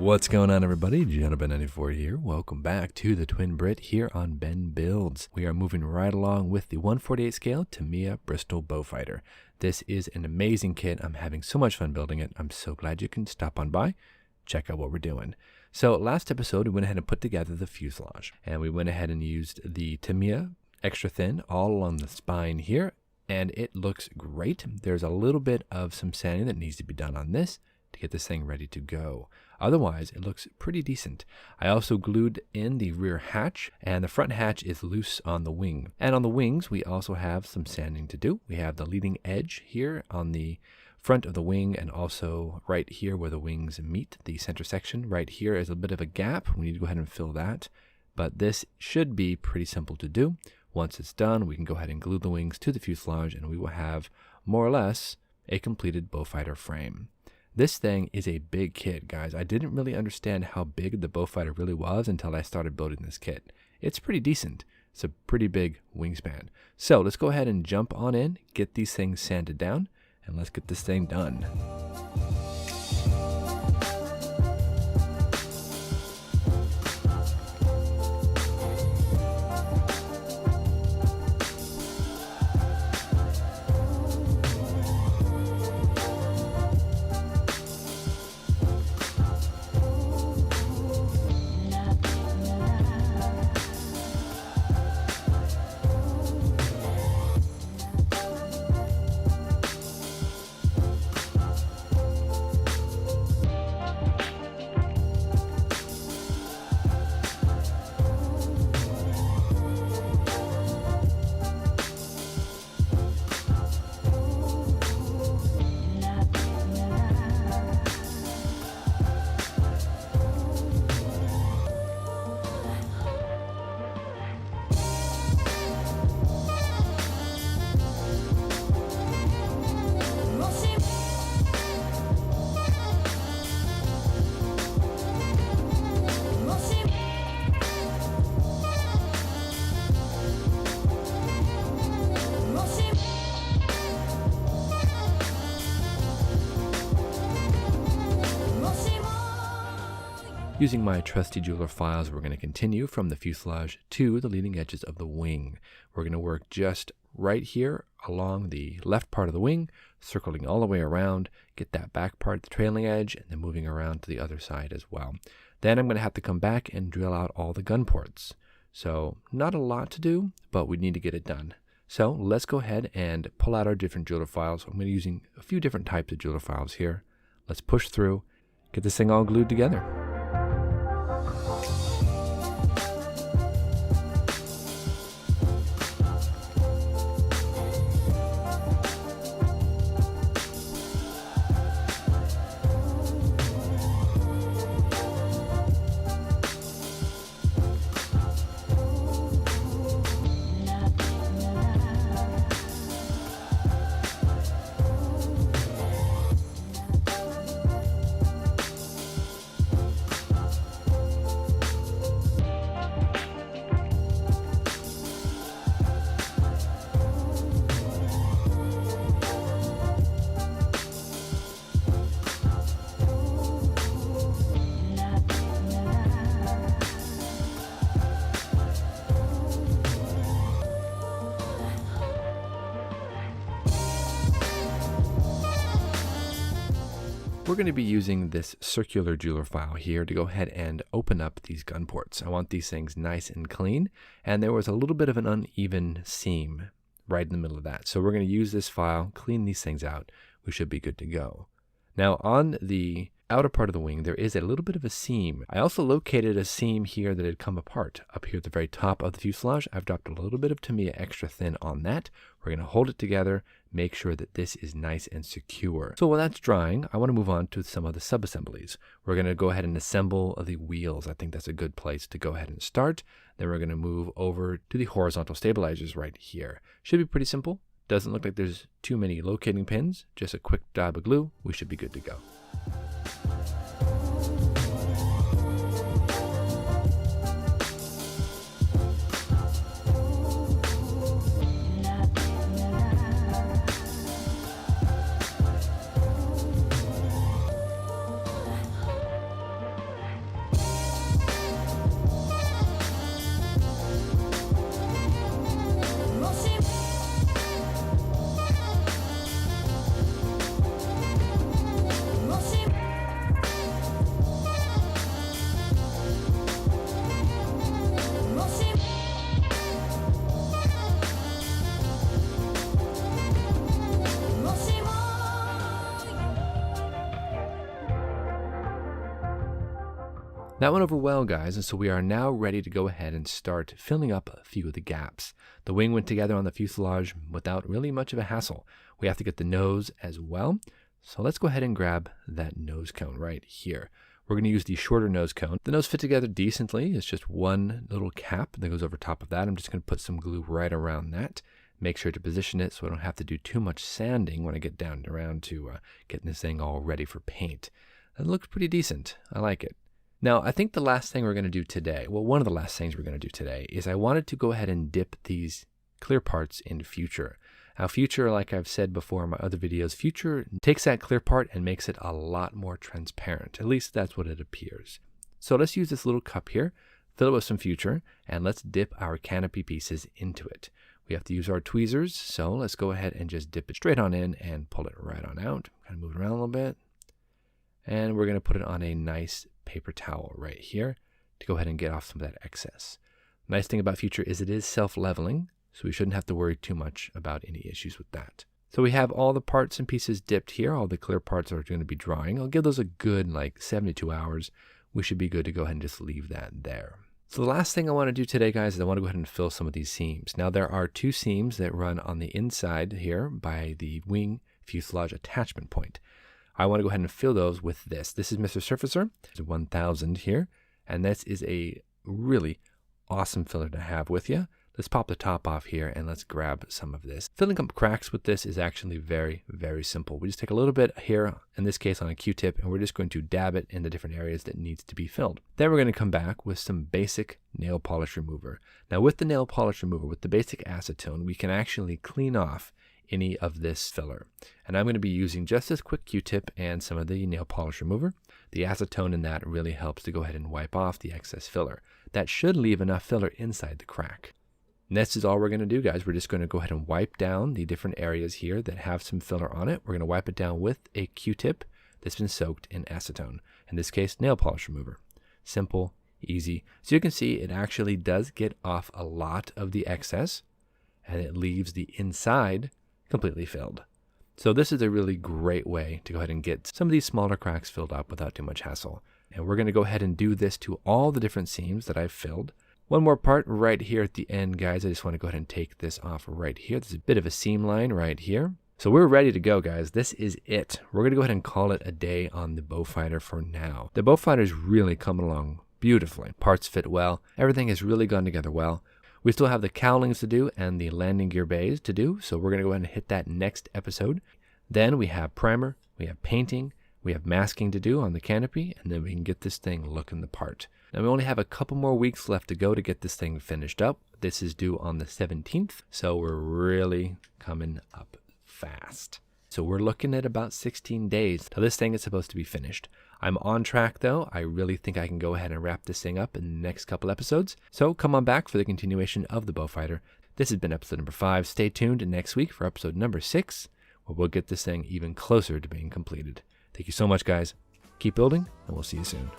What's going on, everybody? Gentleman94 here. Welcome back to the TwinBrit here on Ben Builds. We are moving right along with the 1/48 scale Tamiya Bristol Beaufighter. This is an amazing kit. I'm having so much fun building it. I'm so glad you can stop on by, check out what we're doing. So last episode, we went ahead and put together the fuselage, and we went ahead and used the Tamiya extra thin all along the spine here, and it looks great. There's a little bit of some sanding that needs to be done on this to get this thing ready to go. Otherwise, it looks pretty decent. I also glued in the rear hatch, and the front hatch is loose on the wing. And on the wings, we also have some sanding to do. We have the leading edge here on the front of the wing, and also right here where the wings meet, the center section. Right here is a bit of a gap. We need to go ahead and fill that. But this should be pretty simple to do. Once it's done, we can go ahead and glue the wings to the fuselage, and we will have more or less a completed Beaufighter frame. This thing is a big kit, guys. I didn't really understand how big the Beaufighter really was until I started building this kit. It's pretty decent. It's a pretty big wingspan. So let's go ahead and jump on in, get these things sanded down, and let's get this thing done. Using my trusty jeweler files, we're going to continue from the fuselage to the leading edges of the wing. We're going to work just right here along the left part of the wing, circling all the way around, get that back part, the trailing edge, and then moving around to the other side as well. Then I'm going to have to come back and drill out all the gun ports. So not a lot to do, but we need to get it done. So let's go ahead and pull out our different jeweler files. I'm going to be using a few different types of jeweler files here. Let's push through, get this thing all glued together. We're going to be using this circular jeweler file here to go ahead and open up these gun ports. I want these things nice and clean, and there was a little bit of an uneven seam right in the middle of that. So we're going to use this file, clean these things out. We should be good to go. Now on the outer part of the wing, there is a little bit of a seam. I also located a seam here that had come apart. Up here at the very top of the fuselage, I've dropped a little bit of Tamiya extra thin on that. We're going to hold it together, make sure that this is nice and secure. So while that's drying, I want to move on to some of the sub-assemblies. We're going to go ahead and assemble the wheels. I think that's a good place to go ahead and start. Then we're going to move over to the horizontal stabilizers right here. Should be pretty simple. Doesn't look like there's too many locating pins. Just a quick dab of glue. We should be good to go. That went over well, guys, and so we are now ready to go ahead and start filling up a few of the gaps. The wing went together on the fuselage without really much of a hassle. We have to get the nose as well, so let's go ahead and grab that nose cone right here. We're going to use the shorter nose cone. The nose fit together decently. It's just one little cap that goes over top of that. I'm just going to put some glue right around that. Make sure to position it so I don't have to do too much sanding when I get down around to getting this thing all ready for paint. It looks pretty decent. I like it. Now, I think the last thing we're going to do today, well, one of the last things we're going to do today is I wanted to go ahead and dip these clear parts in Future. Now, Future, like I've said before in my other videos, Future takes that clear part and makes it a lot more transparent. At least that's what it appears. So let's use this little cup here, fill it with some Future, and let's dip our canopy pieces into it. We have to use our tweezers, so let's go ahead and just dip it straight on in and pull it right on out. Kind of move it around a little bit. And we're going to put it on a nice paper towel right here to go ahead and get off some of that excess. Nice thing about Future is it is self-leveling, so we shouldn't have to worry too much about any issues with that. So we have all the parts and pieces dipped here. All the clear parts are going to be drying. I'll give those a good 72 hours. We should be good to go ahead and just leave that there. So the last thing I want to do today, guys, is I want to go ahead and fill some of these seams. Now there are two seams that run on the inside here by the wing fuselage attachment point. I want to go ahead and fill those with this. This is Mr. Surfacer. It's 1000 here. And this is a really awesome filler to have with you. Let's pop the top off here and let's grab some of this. Filling up cracks with this is actually very, very simple. We just take a little bit here, in this case on a Q-tip, and we're just going to dab it in the different areas that needs to be filled. Then we're going to come back with some basic nail polish remover. Now with the nail polish remover, with the basic acetone, we can actually clean off any of this filler. And I'm going to be using just this quick Q-tip and some of the nail polish remover. The acetone in that really helps to go ahead and wipe off the excess filler. That should leave enough filler inside the crack. And this is all we're going to do, guys. We're just going to go ahead and wipe down the different areas here that have some filler on it. We're going to wipe it down with a Q-tip that's been soaked in acetone. In this case, nail polish remover. Simple, easy. So you can see it actually does get off a lot of the excess, and it leaves the inside completely filled. So this is a really great way to go ahead and get some of these smaller cracks filled up without too much hassle. And we're going to go ahead and do this to all the different seams that I've filled. One more part right here at the end, guys. I just want to go ahead and take this off right here. There's a bit of a seam line right here. So we're ready to go, guys. This is it. We're going to go ahead and call it a day on the Beaufighter for now. The Beaufighter is really coming along beautifully. Parts fit well. Everything has really gone together well. We still have the cowlings to do and the landing gear bays to do, so we're going to go ahead and hit that next episode. Then we have primer, we have painting, we have masking to do on the canopy, and then we can get this thing looking the part. Now we only have a couple more weeks left to go to get this thing finished up. This is due on the 17th, so we're really coming up fast. So we're looking at about 16 days till this thing is supposed to be finished. I'm on track though. I really think I can go ahead and wrap this thing up in the next couple episodes. So come on back for the continuation of the Beaufighter. This has been episode number 5. Stay tuned next week for episode number 6, where we'll get this thing even closer to being completed. Thank you so much, guys. Keep building, and we'll see you soon.